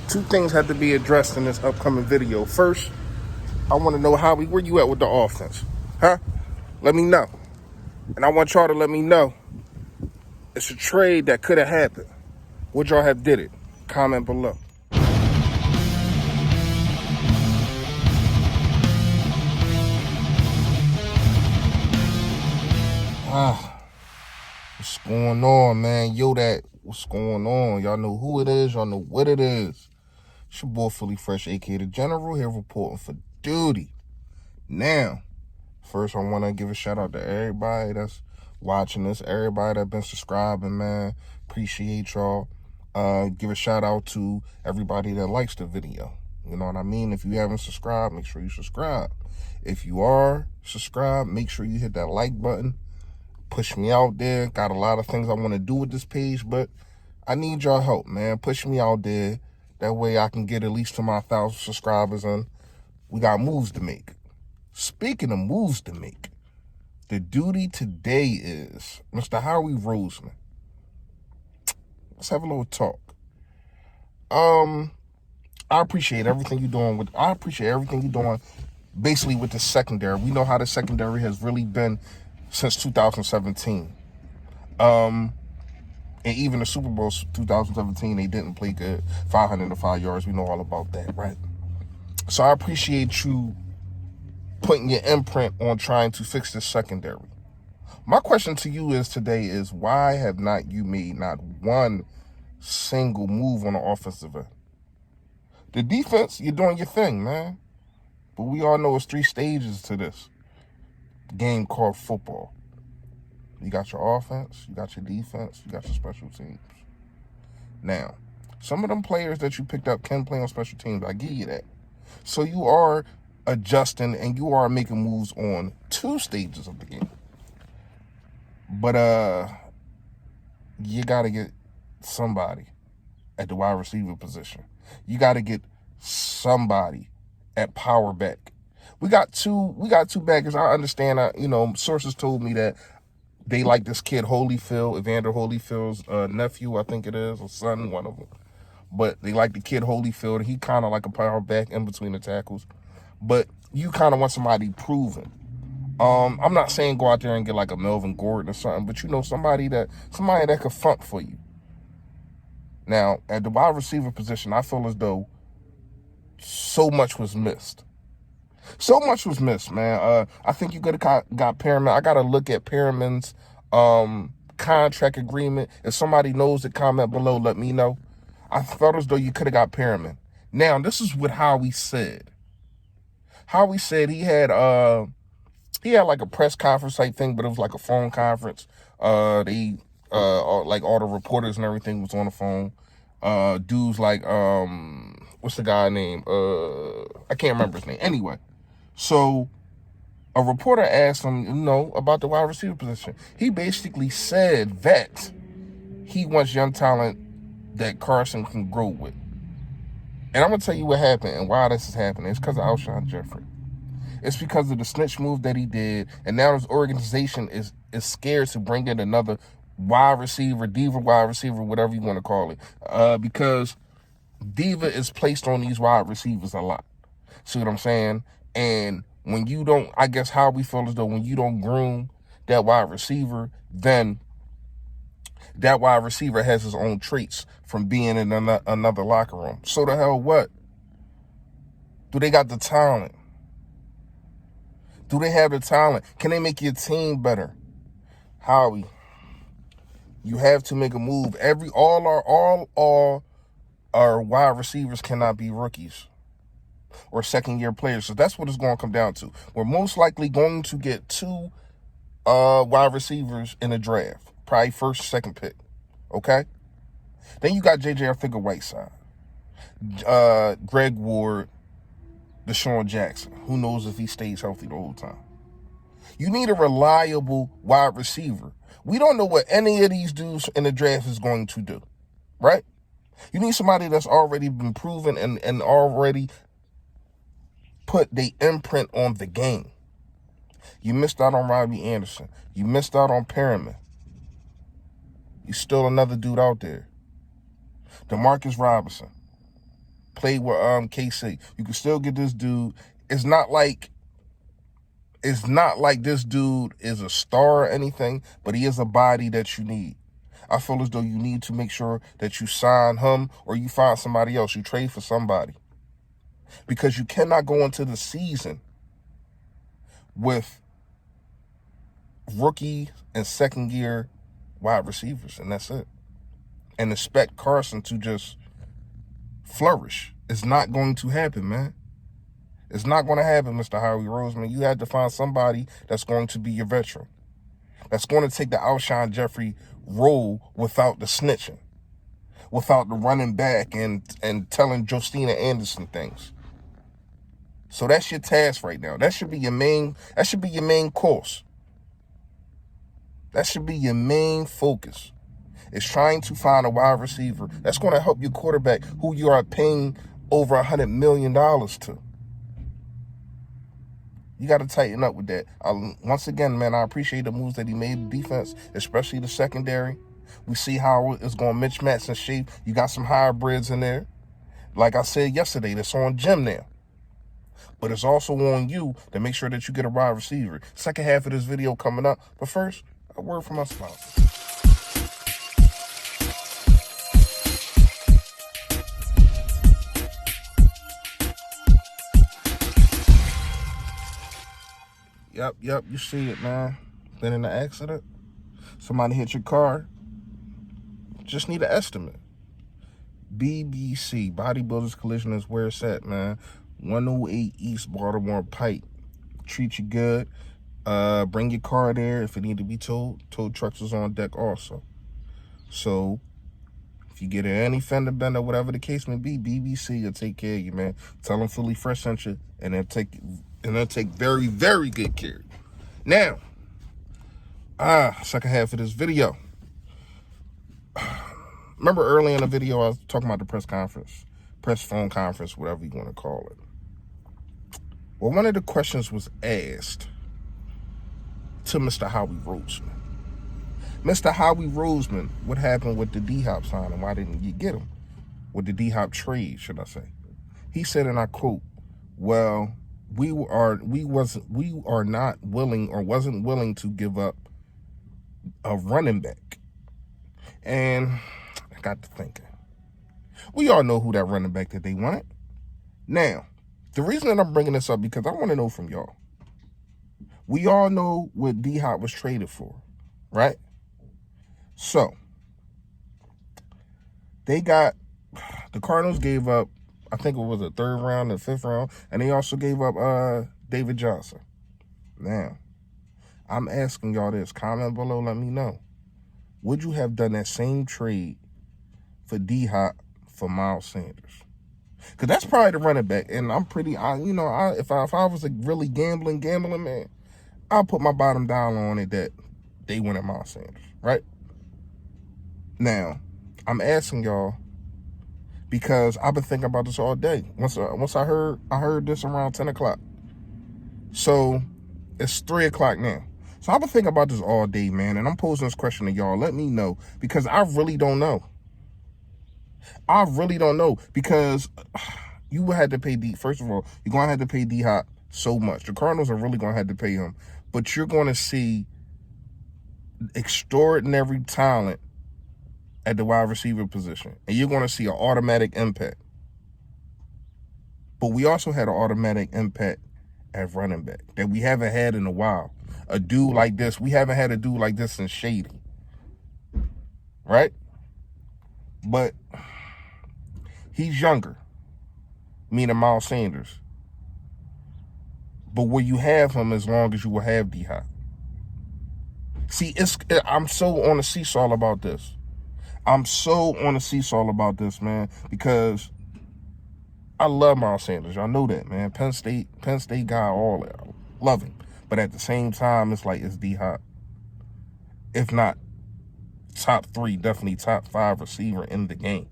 Two things had to be addressed in this upcoming video. First, I want to know, Howie, where you at with the offense? Huh? Let me know. And I want y'all to let me know. It's a trade that could have happened. Would y'all have did it? Comment below. What's going on, man? What's going on? Y'all know who it is. Y'all know what it is. It's your boy Philly Fresh, aka the General, here reporting for duty. Now, first I want to give a shout out to everybody that's watching this, everybody that's been subscribing, man. Appreciate y'all. Give a shout out to everybody that likes the video. You know what I mean? If you haven't subscribed, make sure you subscribe. If you are subscribed, make sure you hit that like button. Push me out there. Got a lot of things I want to do with this page, but I need y'all help, man. Push me out there. That way I can get at least to my 1,000 subscribers, and we got moves to make. Speaking of moves to make, the duty today is Mr. Howie Roseman. Let's have a little talk. I appreciate everything you're doing basically with the secondary. We know how the secondary has really been since 2017. And even the Super Bowl 2017, they didn't play good. 505 yards. We know all about that, right? So I appreciate you putting your imprint on trying to fix this secondary. My question to you today is why have not you made not one single move on the offensive end? The defense, you're doing your thing, man. But we all know it's 3 stages to this game called football. You got your offense, you got your defense, you got your special teams. Now, some of them players that you picked up can play on special teams. I give you that. So you are adjusting and you are making moves on 2 stages of the game. But you got to get somebody at the wide receiver position. You got to get somebody at power back. We got two backers. I understand. Sources told me that they like this kid Holyfield, Evander Holyfield's nephew, I think it is, or son, one of them. But they like the kid Holyfield. He kind of like a power back in between the tackles. But you kind of want somebody proven. I'm not saying go out there and get like a Melvin Gordon or something, but somebody that could front for you. Now, at the wide receiver position, I feel as though so much was missed. So much was missed, man. I think you could have got Perriman. I got to look at Perriman's contract agreement. If somebody knows it, comment below, let me know. I felt as though you could have got Perriman. Now, this is what Howie said. Howie said he had like a press conference type thing, but it was like a phone conference. Like all the reporters and everything was on the phone. Dudes like what's the guy name? I can't remember his name. Anyway, so a reporter asked him, about the wide receiver position. He basically said that he wants young talent that Carson can grow with. And I'm gonna tell you what happened and why this is happening. It's because of Alshon Jeffrey. It's because of the snitch move that he did, and now his organization is scared to bring in another wide receiver, diva wide receiver, whatever you want to call it, because diva is placed on these wide receivers a lot. See what I'm saying? And when you don't, I guess how we feel is though when you don't groom that wide receiver, then that wide receiver has his own traits from being in another locker room. So the hell what? Do they got the talent? Do they have the talent? Can they make your team better? Howie, you have to make a move. All our wide receivers cannot be rookies or second-year players. So that's what it's going to come down to. We're most likely going to get 2 wide receivers in the draft, probably first, second pick. Okay. Then you got J.J. Arcega-Whiteside, Greg Ward, Deshaun Jackson. Who knows if he stays healthy the whole time? You need a reliable wide receiver. We don't know what any of these dudes in the draft is going to do, right? You need somebody that's already been proven and already put the imprint on the game. You missed out on Robbie Anderson. You missed out on Perriman. You still another dude out there. Demarcus Robinson. played with KC. You can still get this dude. It's not like this dude is a star or anything, but he is a body that you need. I feel as though you need to make sure that you sign him or you find somebody else. You trade for somebody. Because you cannot go into the season with rookie and second year wide receivers, and that's it. And expect Carson to just flourish. It's not going to happen, man. It's not going to happen, Mr. Howie Roseman. You had to find somebody that's going to be your veteran. That's going to take the Alshon Jeffrey role without the snitching, without the running back and telling Justina Anderson things. So that's your task right now. That should be your main course. That should be your main focus. Is trying to find a wide receiver that's going to help your quarterback who you are paying over $100 million to. You got to tighten up with that. Once again, man, I appreciate the moves that he made in defense, especially the secondary. We see how it's going to mismatch and shape. You got some hybrids in there. Like I said yesterday, that's on Jim now. But it's also on you to make sure that you get a wide receiver. Second half of this video coming up. But first, a word from my sponsor. Yep, you see it, man. Been in an accident. Somebody hit your car. Just need an estimate. BBC, Bodybuilders Collision is where it's at, man. 108 East Baltimore Pike. Treat you good. Bring your car there if it need to be towed. Tow trucks is on deck also. So, if you get any fender bender, whatever the case may be, BBC will take care of you, man. Tell them Philly Fresh sent you, and they'll take very, very good care. Now, second half of this video. Remember early in the video, I was talking about the press phone conference, whatever you want to call it. Well, one of the questions was asked to Mr. Howie Roseman. Mr. Howie Roseman, what happened with the DHop signing? Why didn't you get him? With the DHop trade, should I say? He said, and I quote, well, we are not willing or wasn't willing to give up a running back. And I got to thinking. We all know who that running back that they wanted. Now, the reason that I'm bringing this up, because I want to know from y'all. We all know what DHop was traded for, right? So, the Cardinals gave up, I think it was a third round and fifth round, and they also gave up David Johnson. Now, I'm asking y'all this. Comment below, let me know. Would you have done that same trade for DHop for Miles Sanders? Because that's probably the running back, and I'm pretty, if I was a really gambling man, I'll put my bottom dollar on it that they went at Miles Sanders, right? Now, I'm asking y'all because I've been thinking about this all day. Once I heard this around 10 o'clock. So it's 3 o'clock now. So I've been thinking about this all day, man, and I'm posing this question to y'all. Let me know, because I really don't know. I really don't know, because you would have to pay first of all, you're going to have to pay DHop so much. The Cardinals are really going to have to pay him, but you're going to see extraordinary talent at the wide receiver position, and you're going to see an automatic impact. But we also had an automatic impact at running back that we haven't had in a while. A dude like this, we haven't had a dude like this since Shady, right? But he's younger, meaning Miles Sanders. But will you have him as long as you will have DHop? See, I'm so on the seesaw about this. I'm so on the seesaw about this, man, because I love Miles Sanders. Y'all know that, man. Penn State guy, all that. I love him. But at the same time, it's like it's DHop. If not top 3, definitely top 5 receiver in the game.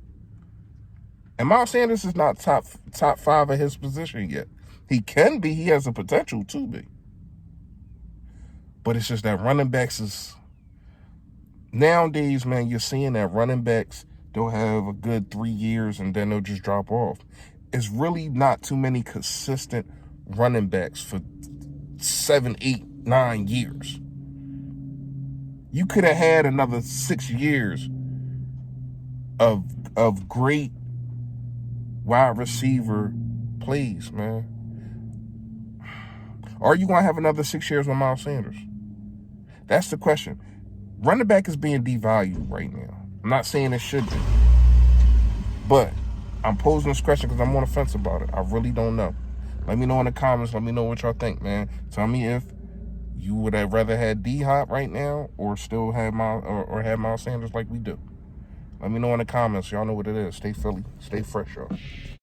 And Miles Sanders is not top 5 of his position yet. He can be. He has the potential to be. But it's just that running backs is... Nowadays, man, you're seeing that running backs, they'll have a good 3 years and then they'll just drop off. it's really not too many consistent running backs for 7, 8, 9 years. You could have had another 6 years of great wide receiver plays, man. Are you going to have another 6 years with Miles Sanders? That's the question. Running back is being devalued right now. I'm not saying it should be. But I'm posing this question because I'm on the fence about it. I really don't know. Let me know in the comments. Let me know what y'all think, man. Tell me if you would have rather had DHop right now or still have Miles Sanders like we do. Let me know in the comments. Y'all know what it is. Stay Philly. Stay fresh, y'all.